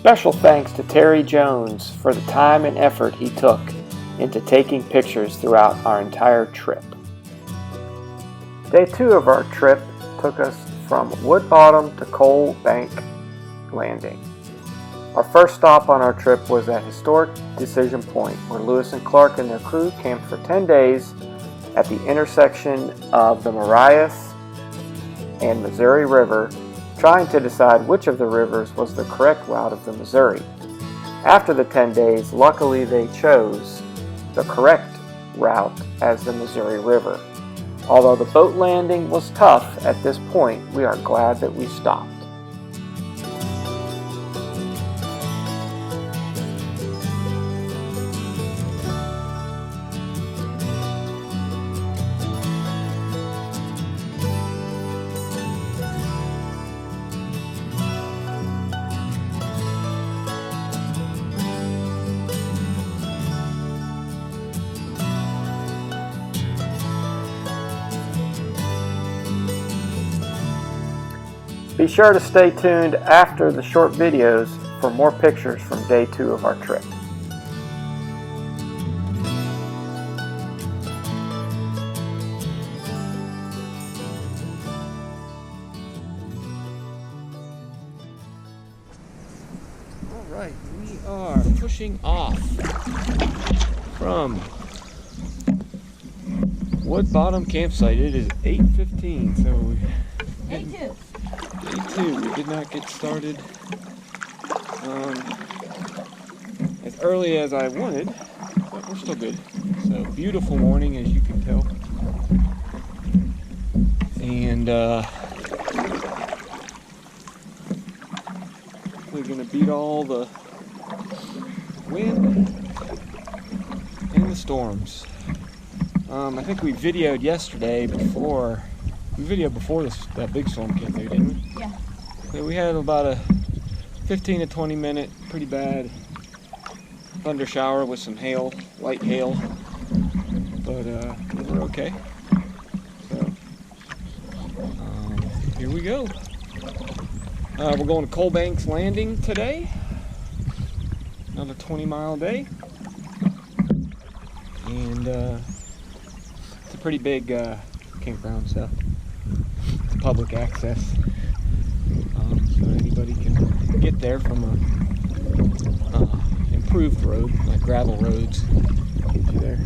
Special thanks to Terry Jones for the time and effort he took into taking pictures throughout our entire trip. Day 2 of our trip took us from Wood Bottom to Coal Bank Landing. Our first stop on our trip was at historic Decision Point, where Lewis and Clark and their crew camped for 10 days at the intersection of the Marias and Missouri River, trying to decide which of the rivers was the correct route of the Missouri. After the 10 days, luckily they chose the correct route as the Missouri River. Although the boat landing was tough at this point, we are glad that we stopped. Be sure to stay tuned after the short videos for more pictures from day 2 of our trip. Alright, we are pushing off from Wood Bottom campsite. It is 8:15, so Day 2. Day 2, we did not get started as early as I wanted, but we're still good. So, beautiful morning, as you can tell. And we're going to beat all the wind and the storms. I think we videoed yesterday before. We videoed before that big storm came through, didn't we? Yeah. So we had about a 15 to 20 minute pretty bad thunder shower with some hail, light hail, but we were okay. So here we go. We're going to Coal Banks Landing today. Another 20-mile day, and it's a pretty big campground, so it's public access, so anybody can get there from a improved road, like gravel roads, get you there.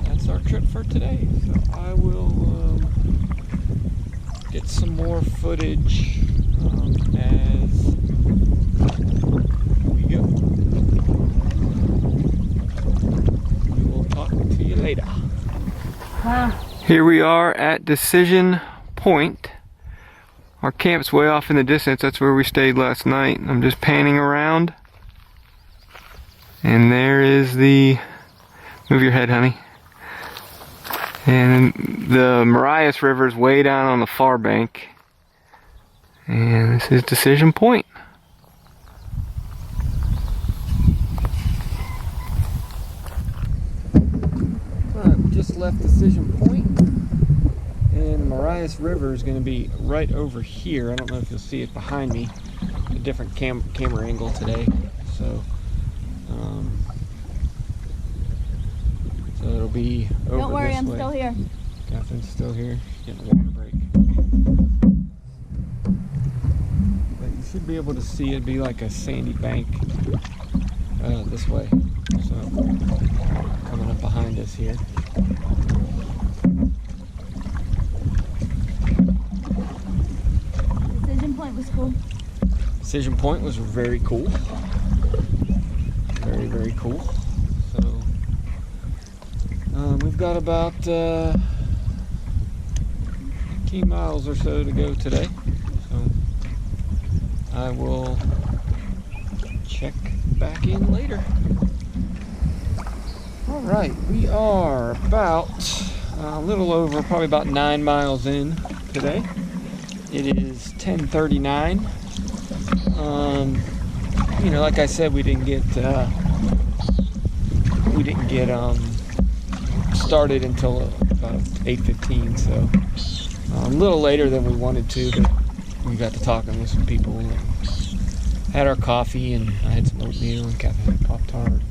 That's our trip for today. So I will get some more footage as we go. We will talk to you later. Here we are at Decision Point. Our camp's way off in the distance. That's where we stayed last night. I'm just panning around. And there is the... Move your head, honey. And the Marias River is way down on the far bank. And this is Decision Point. Alright, we just left Decision Point. And the Marias River is going to be right over here. I don't know if you'll see it behind me. A different camera angle today. So it'll be over. Don't worry, this I'm way. still here. Catherine's still here. She's getting a water break. But you should be able to see it be like a sandy bank this way. So coming up behind us here. Decision Point was cool. Decision Point was very cool. Very, very cool. So we've got about 15 miles or so to go today. So I will check back in later. Alright, we are about a little over, probably about 9 miles in today. It is 10:39. like I said, we didn't get started until about 8:15, so a little later than we wanted to, but we got to talking with some people and had our coffee, and I had some oatmeal and Catherine had Pop-Tarts.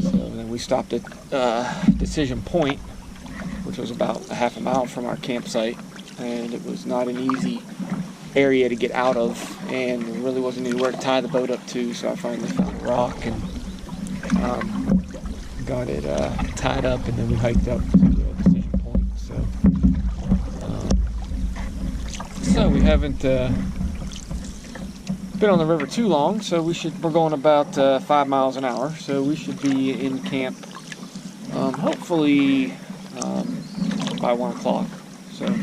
So then we stopped at Decision Point, which was about a half a mile from our campsite, and it was not an easy area to get out of, and there really wasn't anywhere to tie the boat up to, so I finally found a rock and got it tied up, and then we hiked up to Decision Point. So we haven't been on the river too long, so we're going about 5 miles an hour, so we should be in camp hopefully by 1 o'clock, so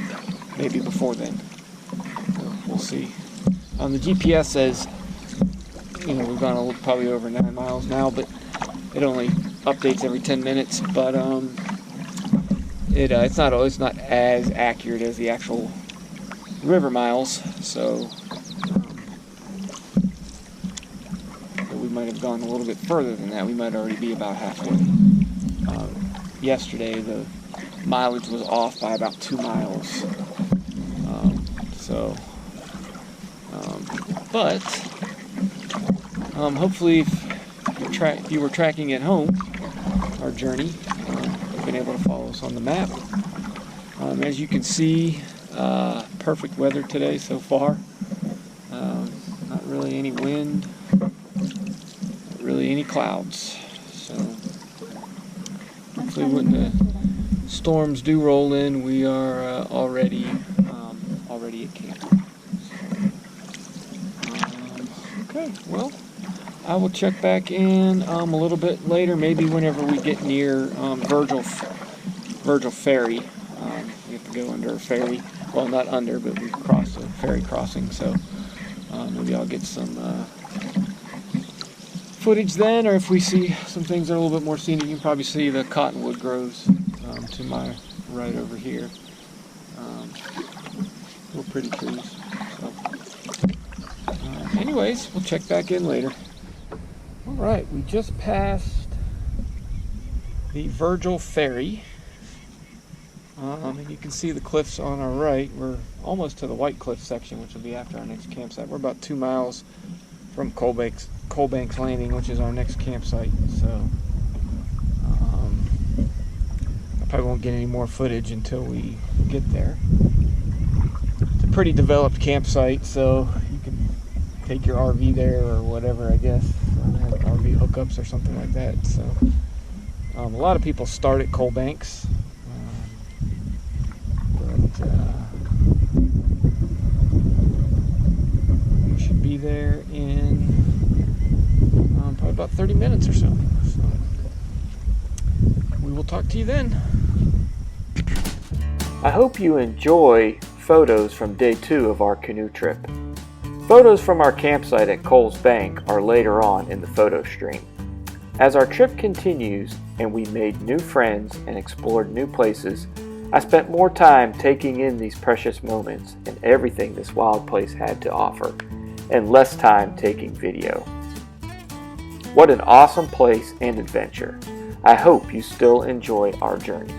maybe before then. We'll see. The GPS says, we've gone probably over 9 miles now, but it only updates every 10 minutes. But it's not as accurate as the actual river miles. So we might have gone a little bit further than that. We might already be about halfway. Yesterday, the mileage was off by about 2 miles. But hopefully, if you were tracking at home our journey, you've been able to follow us on the map. As you can see, perfect weather today so far. Not really any wind, not really any clouds. So hopefully, when the storms do roll in, we are already at camp. Okay, well, I will check back in a little bit later, maybe whenever we get near Virgil Ferry. We have to go under a ferry. Well, not under, but we cross a ferry crossing, so maybe I'll get some footage then, or if we see some things that are a little bit more scenic, you can probably see the cottonwood groves to my right over here. Little pretty trees. So, anyways, we'll check back in later. All right, we just passed the Virgil Ferry. And you can see the cliffs on our right. We're almost to the White Cliff section, which will be after our next campsite. We're about 2 miles from Coalbanks Landing, which is our next campsite. So I probably won't get any more footage until we get there. It's a pretty developed campsite, so you can take your RV there or whatever, I guess. Have RV hookups or something like that. So a lot of people start at Coalbanks. We should be there in probably about 30 minutes or so. So we will talk to you then. I hope you enjoy photos from day 2 of our canoe trip. Photos from our campsite at Coles Bank are later on in the photo stream. As our trip continues and we made new friends and explored new places, I spent more time taking in these precious moments and everything this wild place had to offer, and less time taking video. What an awesome place and adventure. I hope you still enjoy our journey.